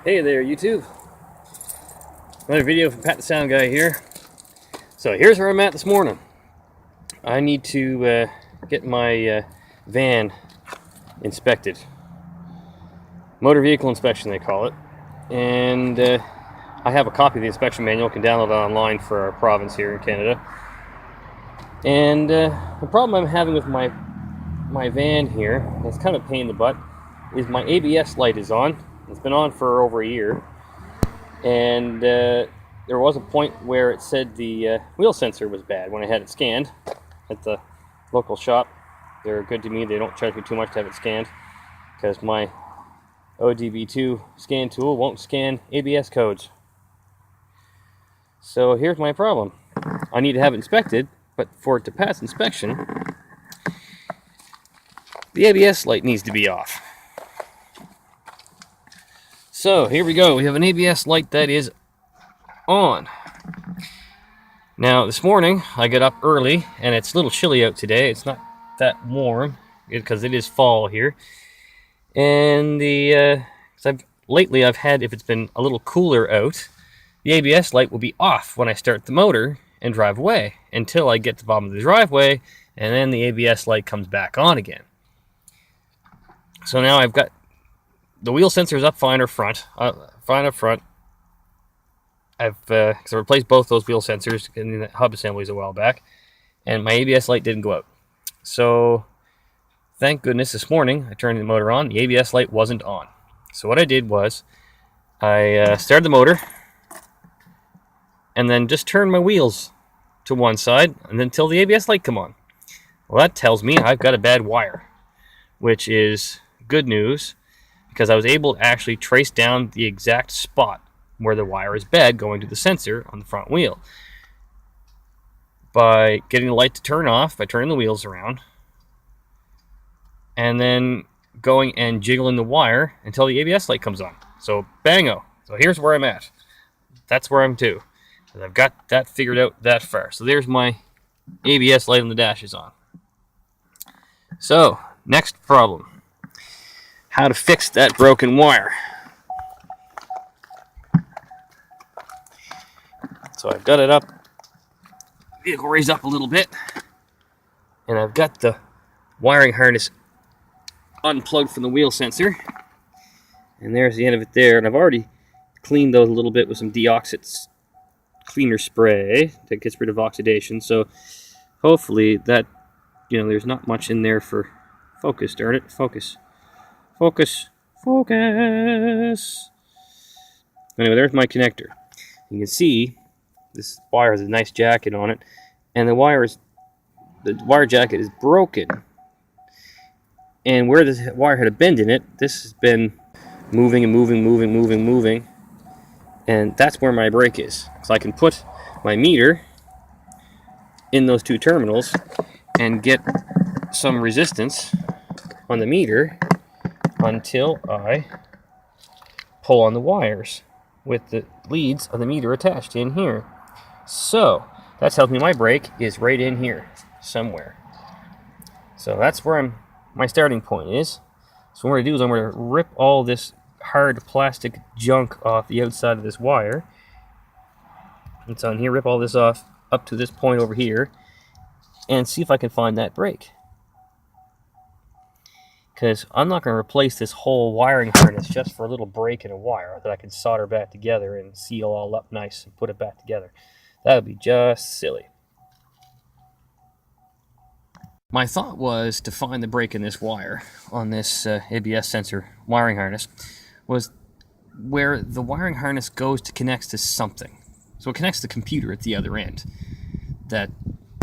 Hey there, YouTube. Another video from Pat the Sound Guy here. So here's where I'm at this morning. I need to get my van inspected. Motor vehicle inspection, they call it. And I have a copy of the inspection manual. You can download it online for our province here in Canada. And the problem I'm having with my van here, it's kind of a pain in the butt, is my ABS light is on. It's been on for over a year, and there was a point where it said the wheel sensor was bad when I had it scanned at the local shop. They're good to me. They don't charge me too much to have it scanned because my ODB2 scan tool won't scan ABS codes. So here's my problem. I need to have it inspected, but for it to pass inspection, the ABS light needs to be off. So here we go. We have an ABS light that is on. Now this morning I got up early and it's a little chilly out today. It's not that warm because it is fall here. And lately I've had, if it's been a little cooler out, the ABS light will be off when I start the motor and drive away until I get to the bottom of the driveway, and then the ABS light comes back on again. So now I've got the wheel sensors up fine up front. I've because I replaced both those wheel sensors in the hub assemblies a while back, and my ABS light didn't go out. So thank goodness this morning I turned the motor on. The ABS light wasn't on. So what I did was I started the motor and then just turned my wheels to one side and then until the ABS light come on. Well, that tells me I've got a bad wire, which is good news, because I was able to actually trace down the exact spot where the wire is bad going to the sensor on the front wheel. By getting the light to turn off, by turning the wheels around, and then going and jiggling the wire until the ABS light comes on. So bango. So here's where I'm at. That's where I'm to. I've got that figured out that far. So there's my ABS light on the dash is on. So, next problem. How to fix that broken wire. So I've got it up, vehicle raised up a little bit, and I've got the wiring harness unplugged from the wheel sensor, and there's the end of it there. And I've already cleaned those a little bit with some deoxit cleaner spray that gets rid of oxidation. So hopefully that, there's not much in there for focus. Darn it, focus. Focus. Focus. Anyway, there's my connector. You can see this wire has a nice jacket on it, and the wire jacket is broken. And where this wire had a bend in it, this has been moving and moving, and that's where my brake is. So I can put my meter in those two terminals and get some resistance on the meter until I pull on the wires with the leads of the meter attached in here. So that tells me my brake is right in here somewhere. So that's where my starting point is. So what I'm going to do is I'm going to rip all this hard plastic junk off the outside of this wire. It's on here. Rip all this off up to this point over here and see if I can find that brake. Because I'm not going to replace this whole wiring harness just for a little break in a wire that I can solder back together and seal all up nice and put it back together. That would be just silly. My thought was to find the break in this wire on this ABS sensor wiring harness was where the wiring harness goes to connect to something. So it connects to the computer at the other end that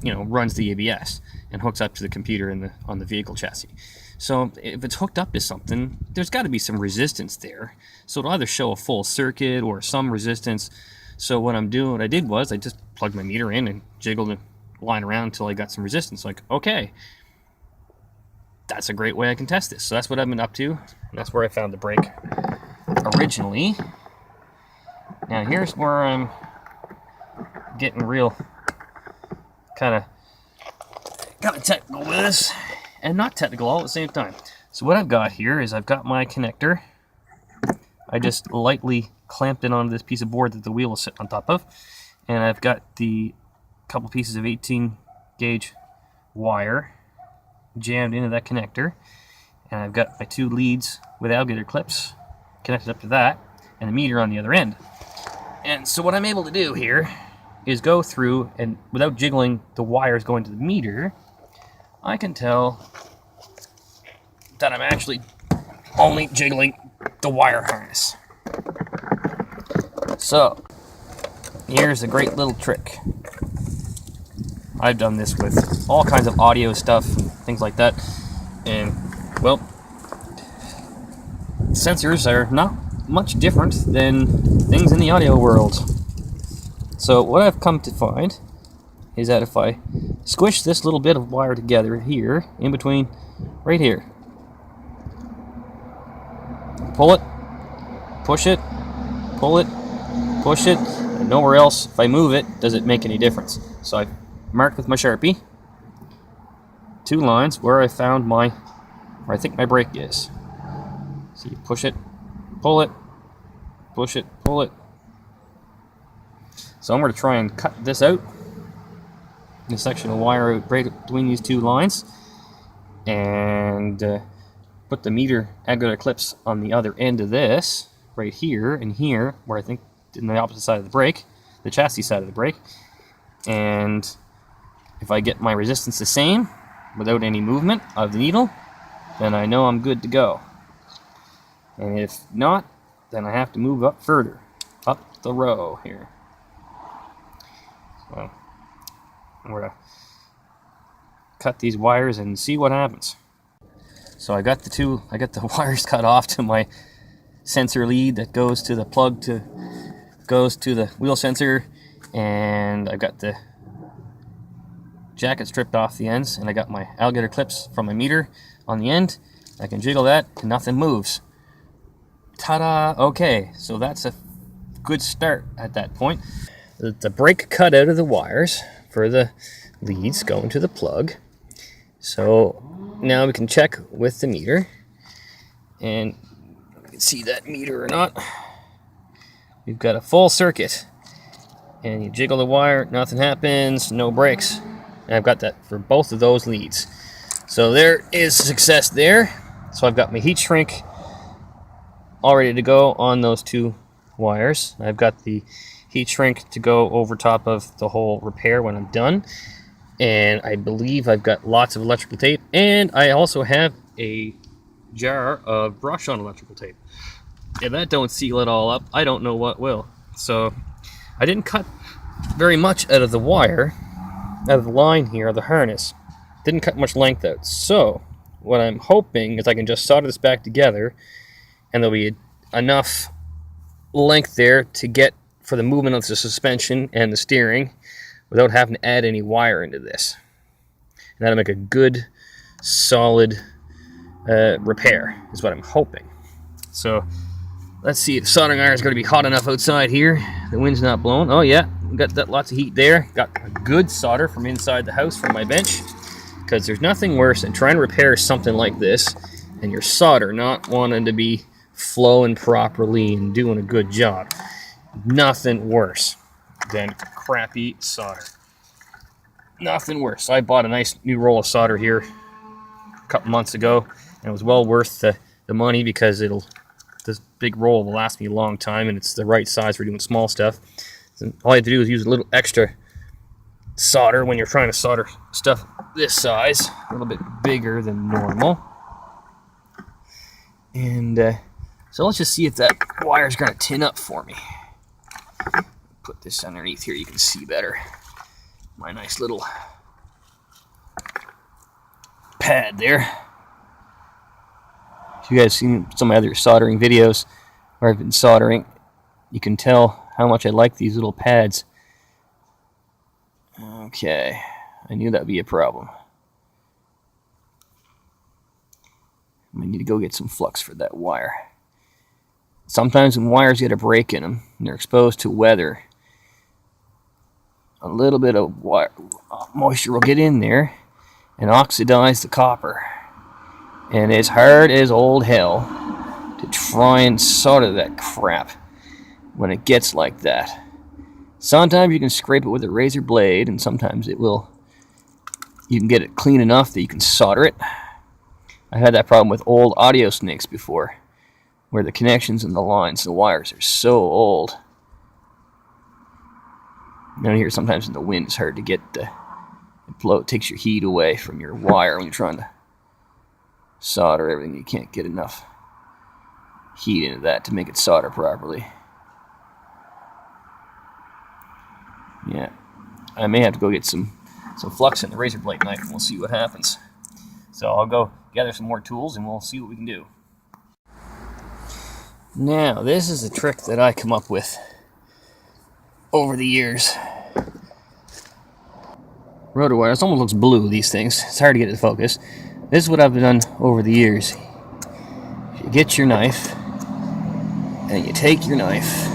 runs the ABS and hooks up to the computer on the vehicle chassis. So if it's hooked up to something, there's got to be some resistance there. So it'll either show a full circuit or some resistance. So what I did was I just plugged my meter in and jiggled the line around until I got some resistance. Like, okay, that's a great way I can test this. So that's what I've been up to. And that's where I found the brake originally. Now here's where I'm getting real kind of technical with this, and not technical all at the same time. So what I've got here is I've got my connector. I just lightly clamped it onto this piece of board that the wheel will sit on top of. And I've got the couple pieces of 18 gauge wire jammed into that connector. And I've got my 2 leads with alligator clips connected up to that, and the meter on the other end. And so what I'm able to do here is go through, and without jiggling the wires going to the meter, I can tell that I'm actually only jiggling the wire harness. So here's a great little trick. I've done this with all kinds of audio stuff and things like that, and well, sensors are not much different than things in the audio world. So what I've come to find is that if I squish this little bit of wire together here, in between, right here, pull it, push it, pull it, push it, and nowhere else, if I move it, does it make any difference. So I've marked with my Sharpie 2 lines where I found where I think my brake is. So you push it, pull it, push it, pull it. So I'm going to try and cut this out, this section of wire out right between these 2 lines, and put the meter alligator clips on the other end of this, right here and here, where I think in the opposite side of the brake, the chassis side of the brake. And if I get my resistance the same, without any movement of the needle, then I know I'm good to go. And if not, then I have to move up further, up the row here. So I'm going to cut these wires and see what happens. So I got the wires cut off to my sensor lead that goes to the plug goes to the wheel sensor, and I've got the jacket stripped off the ends, and I got my alligator clips from my meter on the end. I can jiggle that and nothing moves. Ta-da! Okay, so that's a good start at that point. The brake cut out of the wires for the leads going to the plug. So now we can check with the meter, and you can see that meter or not. We've got a full circuit, and you jiggle the wire, nothing happens, no brakes. And I've got that for both of those leads. So there is success there. So I've got my heat shrink all ready to go on those 2 wires. I've got the heat shrink to go over top of the whole repair when I'm done. And I believe I've got lots of electrical tape, and I also have a jar of brush-on electrical tape. If that don't seal it all up, I don't know what will. So I didn't cut very much out of the wire, out of the line here, the harness. Didn't cut much length out. So what I'm hoping is I can just solder this back together, and there'll be enough length there to get for the movement of the suspension and the steering without having to add any wire into this. And that'll make a good, solid repair, is what I'm hoping. So let's see if the soldering iron is going to be hot enough outside here. The wind's not blowing. Oh yeah, we got that lots of heat there. Got a good solder from inside the house from my bench, because there's nothing worse than trying to repair something like this and your solder not wanting to be flowing properly and doing a good job. Nothing worse than crappy solder. Nothing worse. I bought a nice new roll of solder here a couple months ago, and it was well worth the money, because this big roll will last me a long time, and it's the right size for doing small stuff. So all you have to do is use a little extra solder when you're trying to solder stuff this size, a little bit bigger than normal. And so let's just see if that wire's going to tin up for me. Put this underneath here, you can see better. My nice little pad there. If you guys seen some of my other soldering videos where I've been soldering, you can tell how much I like these little pads. Okay, I knew that would be a problem. I might need to go get some flux for that wire. Sometimes when wires get a break in them and they're exposed to weather, a little bit of moisture will get in there and oxidize the copper. And it's hard as old hell to try and solder that crap when it gets like that. Sometimes you can scrape it with a razor blade, and sometimes you can get it clean enough that you can solder it. I had that problem with old audio snakes before, where the connections and the lines, the wires are so old. Down here, sometimes in the wind, it's hard to get the blow. It takes your heat away from your wire when you're trying to solder everything. You can't get enough heat into that to make it solder properly. Yeah, I may have to go get some flux in the razor blade knife, and we'll see what happens. So I'll go gather some more tools, and we'll see what we can do. Now, this is a trick that I come up with over the years. Rotor wire, it almost looks blue, these things. It's hard to get it to focus. This is what I've done over the years. You get your knife, and you take your knife,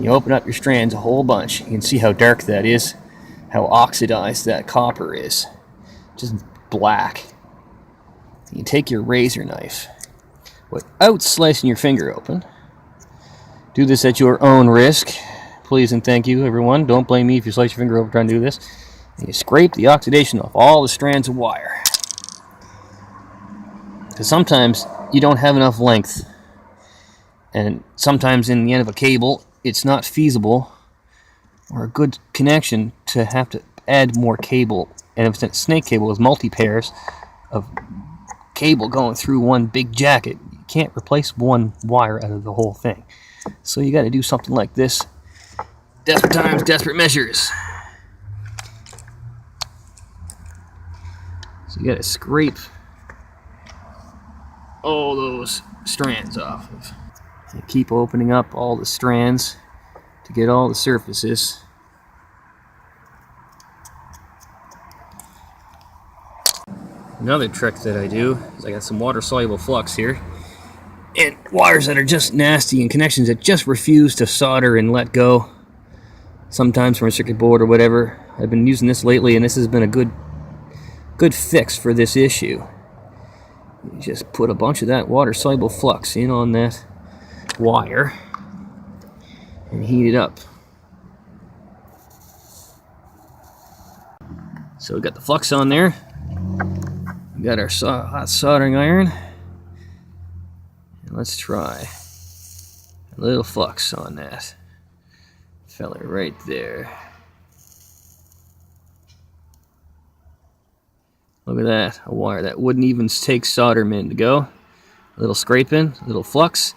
you open up your strands a whole bunch. You can see how dark that is, how oxidized that copper is. Just black. You take your razor knife, without slicing your finger open. Do this at your own risk. Please and thank you, everyone. Don't blame me if you slice your finger open trying to do this. And you scrape the oxidation off all the strands of wire. Because sometimes you don't have enough length. And sometimes in the end of a cable, it's not feasible or a good connection to have to add more cable. And if it's a snake cable with multi-pairs of cable going through one big jacket, you can't replace one wire out of the whole thing. So you got to do something like this. Desperate times, desperate measures. So you got to scrape all those strands off of. So keep opening up all the strands to get all the surfaces. Another trick that I do is I got some water-soluble flux here, and wires that are just nasty and connections that just refuse to solder and let go, sometimes from a circuit board or whatever. I've been using this lately, and this has been a good fix for this issue. You just put a bunch of that water-soluble flux in on that wire and heat it up. So we got the flux on there. We got our hot soldering iron. And let's try a little flux on that fella right there. Look at that, a wire that wouldn't even take solder a minute to go. A little scraping, a little flux,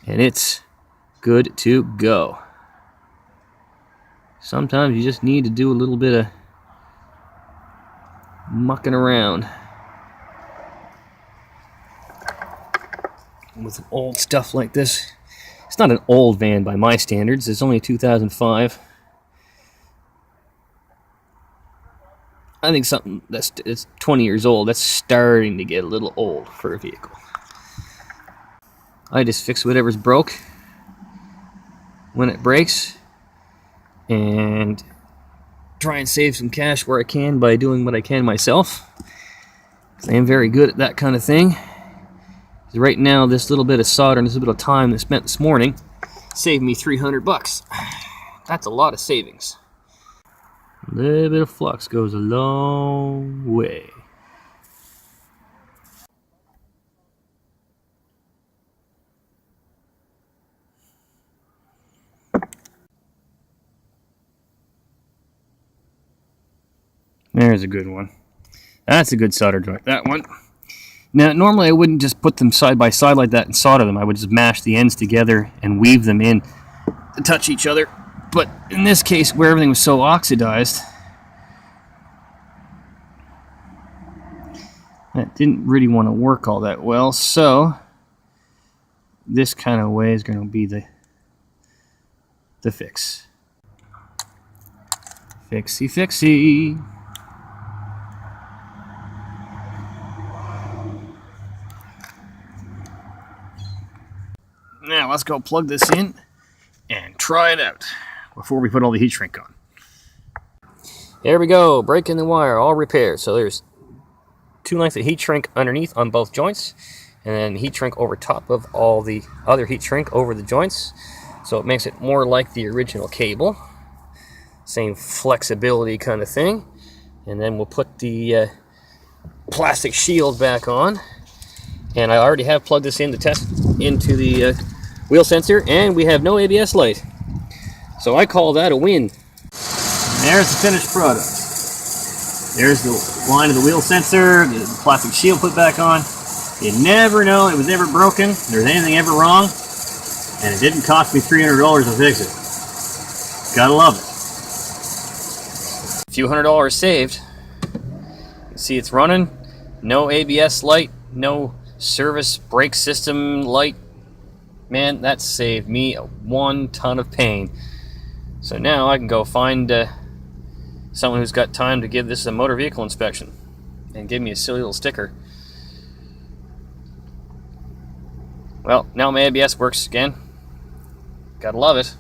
and it's good to go. Sometimes you just need to do a little bit of mucking around with old stuff like this. It's not an old van by my standards. It's only 2005. I think something it's 20 years old, that's starting to get a little old for a vehicle. I just fix whatever's broke when it breaks and try and save some cash where I can by doing what I can myself. I am very good at that kind of thing. Right now, this little bit of solder and this little bit of time that's spent this morning saved me $300. That's a lot of savings. A little bit of flux goes a long way. There's a good one. That's a good solder joint, that one. Now, normally I wouldn't just put them side by side like that and solder them. I would just mash the ends together and weave them in to touch each other. But in this case, where everything was so oxidized, that didn't really want to work all that well. So this kind of way is going to be the fix. Fixie, fixie. Now let's go plug this in and try it out before we put all the heat shrink on. There we go, breaking the wire, all repaired. So there's 2 lengths of heat shrink underneath on both joints, and then heat shrink over top of all the other heat shrink over the joints, so it makes it more like the original cable. Same flexibility kind of thing. And then we'll put the plastic shield back on, and I already have plugged this in to test into the wheel sensor, and we have no ABS light, so I call that a win. There's the finished product. There's the line of the wheel sensor, the plastic shield put back on. You never know, it was never broken, there's anything ever wrong, and it didn't cost me $300 to fix it. Gotta love it. A few $100 saved. You can see it's running, no ABS light, no service brake system light. Man, that saved me a 1 ton of pain. So now I can go find someone who's got time to give this a motor vehicle inspection and give me a silly little sticker. Well, now my ABS works again. Gotta love it.